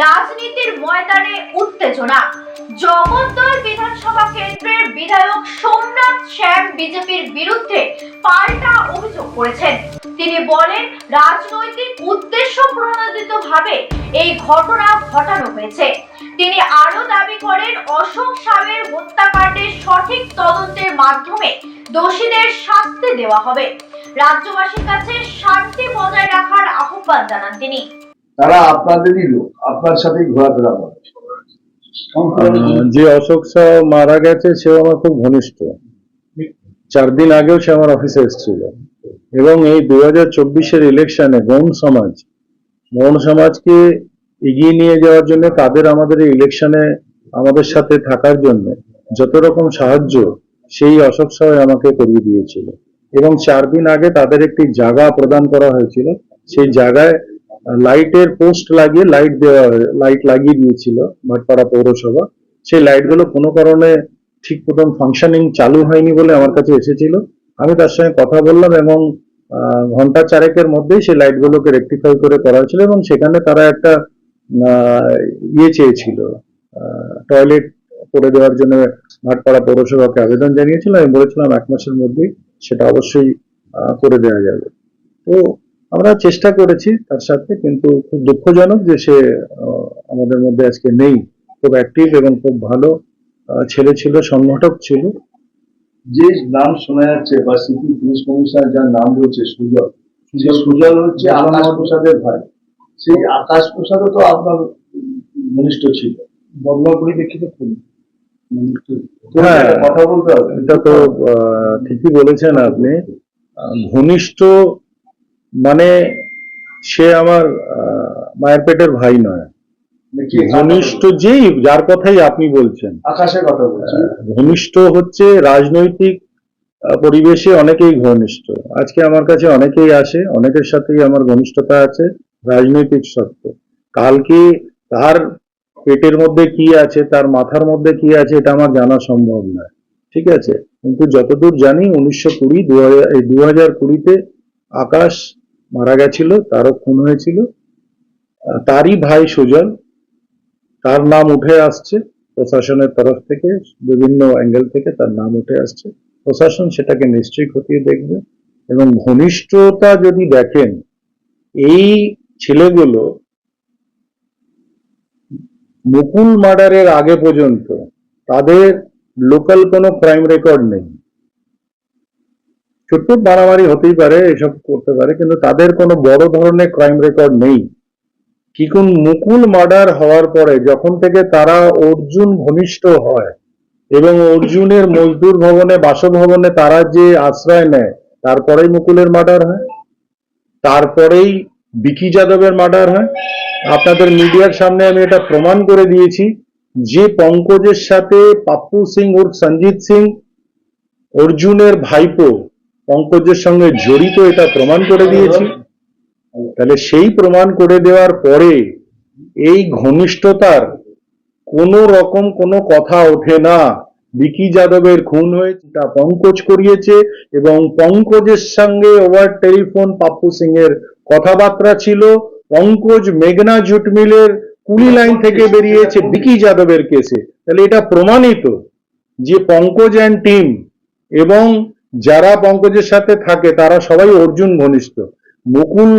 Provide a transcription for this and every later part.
রাজনীতির ময়দানে উত্তেজনা। জগদ্দল বিধানসভা কেন্দ্রের বিধায়ক সোমনাথ শ্যাম বিজেপির বিরুদ্ধে পাল্টা অভিযোগ করেছেন। তিনি বলেন, রাজনৈতিক উদ্দেশ্য প্রণোদিতভাবে এই ঘটনা ঘটানো হয়েছে। তিনি আরো দাবি করেন, অশোক সাহের হত্যাকাণ্ডের সঠিক তদন্তের মাধ্যমে দোষীদের শাস্তি দেওয়া হবে। রাজ্যবাসীর কাছে শান্তি বজায় রাখার আহ্বান জানান তিনি। তারা আপনাদেরই লোক, আপনার সাথেই ঘোরাফেরা করে। যে অশোক শাহ মারা গেছে সেও আমার খুব ঘনিষ্ঠ। 4 দিন আগেও সে আমার অফিসে এসেছিল এবং এই 2024-এর ইলেকশনে গৌণ সমাজকে এগিয়ে নিয়ে যাওয়ার জন্য তাদের আমাদের এই ইলেকশনে আমাদের সাথে থাকার জন্য যত রকম সাহায্য সেই অশোক শাহ আমাকে করিয়ে দিয়েছিল এবং 4 দিন আগে তাদের একটি জায়গা প্রদান করা হয়েছিল। সেই জায়গায় লাইটের পোস্ট লাগিয়ে লাইট লাগিয়ে দিয়েছিল ভাটপাড়া পৌরসভা। সেই লাইটগুলো কোনো কারণে ঠিক মতন ফাংশনিং চালু হয়নি বলে আমার কাছে এসেছিল। আমি তার সঙ্গে কথা বললাম এবং ঘন্টা 4-এর মধ্যেই সেই লাইটগুলোকে রেকটিফাই করে করা হয়েছিল এবং সেখানে তারা একটা চেয়েছিল, টয়লেট করে দেওয়ার জন্য ভাটপাড়া পৌরসভাকে আবেদন জানিয়েছিল। আমি বলেছিলাম 1 মাসের মধ্যেই সেটা অবশ্যই করে দেওয়া যাবে। তো আমরা চেষ্টা করেছি তার সাথে, কিন্তু খুব দুঃখজনক যে সে আমাদের মধ্যে আজকে নেই। খুব অ্যাক্টিভ এবং খুব ভালো ছেলে ছিল, সংগঠক ছিল। যে নাম শোনা যাচ্ছে বা সিটি পুলিশ কমিশনার যার নাম বলছে সুজল, সুজল হচ্ছে আকাশ প্রসাদের ভাই। সেই আকাশ প্রসাদও তো আপনার ঘনিষ্ঠ ছিল। বদলা পরিপ্রেক্ষিতে হ্যাঁ, কথা বলতে হবে। এটা তো ঠিকই বলেছেন আপনি। ঘনিষ্ঠ মানে সে আমার মায়ের পেটের ভাই নয়। ঘনিষ্ঠ যেই যার কথাই আপনি বলছেন, আকাশের কথা বলছেন। ঘনিষ্ঠ হচ্ছে রাজনৈতিক পরিবেশে অনেকেই ঘনিষ্ঠ। আজকে আমার কাছে অনেকেই আসে, অনেকের সাথেই আমার ঘনিষ্ঠতা আছে রাজনৈতিক সত্ত্বে। কালকে তার পেটের মধ্যে কি আছে, তার মাথার মধ্যে কি আছে, এটা আমার জানা সম্ভব নয়, ঠিক আছে। কিন্তু যতদূর জানি 2020-তে আকাশ মারা গেছিল, তারও খুন হয়েছিল। তারই ভাই সুজল, তার নাম উঠে আসছে প্রশাসনের তরফ থেকে, বিভিন্ন অ্যাঙ্গেল থেকে তার নাম উঠে আসছে। প্রশাসন সেটাকে নিশ্চয়ই খতিয়ে দেখবে এবং ঘনিষ্ঠতা যদি দেখেন, এই ছেলেগুলো মুকুল মার্ডারের আগে পর্যন্ত তাদের লোকাল কোনো ক্রাইম রেকর্ড নেই। ছোট্ট মারামারি হতেই পারে, এসব করতে পারে, কিন্তু তাদের কোনো বড় ধরনের ক্রাইম রেকর্ড নেই। কিকুন মুকুল মার্ডার হওয়ার পরে যখন থেকে তারা অর্জুন ঘনিষ্ঠ হয় এবং অর্জুনের মজদুর ভবনে, বাসভবনে তারা যে আশ্রয় নেয়, তারপরেই মুকুলের মার্ডার হয়, তারপরেই বিকি যাদবের মার্ডার হয়। আপনাদের মিডিয়ার সামনে আমি এটা প্রমাণ করে দিয়েছি যে পঙ্কজের সাথে পাপ্পু সিং উর্ফ সঞ্জিত সিং, অর্জুনের ভাইপো, পঙ্কজের সঙ্গে জড়িত, এটা প্রমাণ করে দিয়েছি। তাহলে সেই প্রমাণ করে দেওয়ার পরে এই ঘনিষ্ঠতার কোন রকম কোনো কথা ওঠে না। বিকি যাদবের খুন হয়েছে, তা পঙ্কজ করিয়েছে এবং পঙ্কজের সঙ্গে ওভার টেলিফোন পাপ্পু সিং এর কথাবার্তা ছিল। পঙ্কজ মেঘনা জুট মিলের কুলি লাইন থেকে বেরিয়েছে বিকি যাদবের কেসে। তাহলে এটা প্রমাণিত যে পঙ্কজ অ্যান্ড টিম এবং যারা পঙ্কজের সাথে থাকে তারা সবাই অর্জুন ঘনিষ্ঠ। মুকুল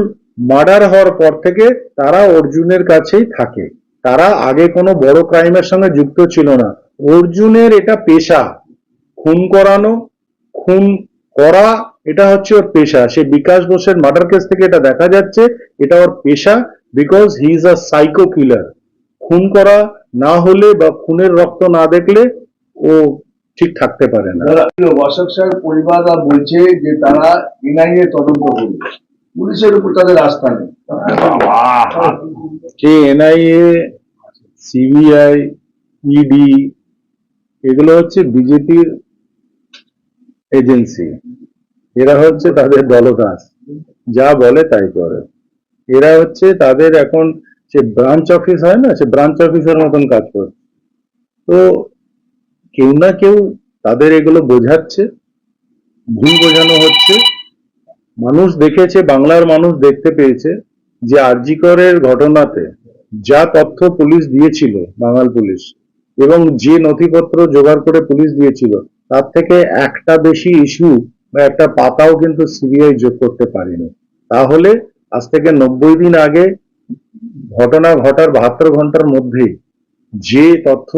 মার্ডার হওয়ার পর থেকে তারা অর্জুনের কাছেই থাকে। তারা আগে কোনো বড় ক্রাইমের সঙ্গে যুক্ত ছিল না। অর্জুনের এটা পেশা, খুন করানো, খুন করা, এটা হচ্ছে ওর পেশা। সে বিকাশ বোসের মার্ডার কেস থেকে এটা দেখা যাচ্ছে, এটা ওর পেশা। Because he is a psycho কিলার। খুন করা না হলে বা খুনের রক্ত না দেখলে ও ঠিক থাকতে পারে না। অশোক সাহের পরিবাররা বলছে যে তারা এনআইএ তদন্ত করবে, পুলিশের উপর তাদের আস্থা নেই। এনআইএ, সিবিআই, ইডি এগুলো হচ্ছে বিজেপির এজেন্সি। এরা হচ্ছে তাদের দলদাস, যা বলে তাই করে। এরা হচ্ছে তাদের এখন সে ব্রাঞ্চ অফিস হয় না, সে ব্রাঞ্চ অফিসের মতন কাজ করে। তো কেউ না কেউ তাদের এগুলো বোঝাচ্ছে, ভুল বোঝানো হচ্ছে। মানুষ দেখেছে, বাংলার মানুষ দেখতে পেয়েছে যে আরজি করের ঘটনাতে যা তথ্য পুলিশ দিয়েছিল, বাঙাল পুলিশ, এবং যে নথিপত্র জোগাড় করে পুলিশ দিয়েছিল, তার থেকে একটা বেশি ইস্যু বা একটা পাতাও কিন্তু সিবিআই যোগ করতে পারেনি। তাহলে আজ থেকে 90 দিন আগে ঘটনা ঘটার 72 ঘন্টার মধ্যেই যে তথ্য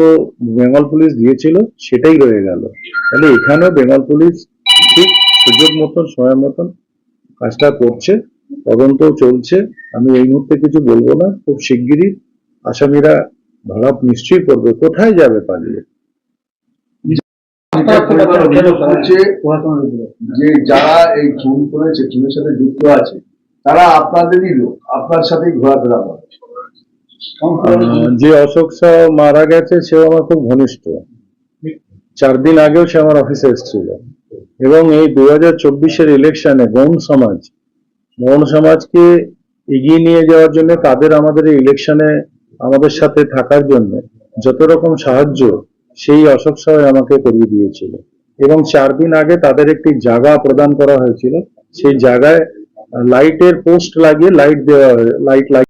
বেঙ্গল পুলিশ দিয়েছিল সেটাই রয়ে গেল। তাহলে এখানেও বেঙ্গল পুলিশ ঠিক সুযোগ মতন, সময় মতন কাজটা করছে, তদন্ত চলছে। আমি এই মুহূর্তে কিছু বলবো না, খুব শিগগিরই আসামিরা ধরা নিশ্চয়ই করবে। কোথায় যাবে পালিয়ে? যেটা পরিবার অভিযোগ করছে যে যারা এই খুন করেছে, খুনের সাথে যুক্ত আছে, তারা আপনাদেরই লোক, আপনার সাথেই ঘোরাফেরা করে। যে অশোক শাহ মারা গেছে সেও আমার খুব ঘনিষ্ঠ। 4 দিন আগেও সে আমার অফিসে এসেছিল, এবং এই 2024-এর ইলেকশনে গৌণ সমাজকে এগিয়ে নিয়ে যাওয়ার জন্য, তাদের আমাদের এই ইলেকশনে আমাদের সাথে থাকার জন্য যত রকম সাহায্য সেই অশোক শাহ আমাকে করিয়ে দিয়েছিল। এবং 4 দিন আগে তাদের একটি জায়গা প্রদান করা হয়েছিল, সেই জায়গায় লাইটের পোস্ট লাগিয়ে লাইট দেওয়া, লাইট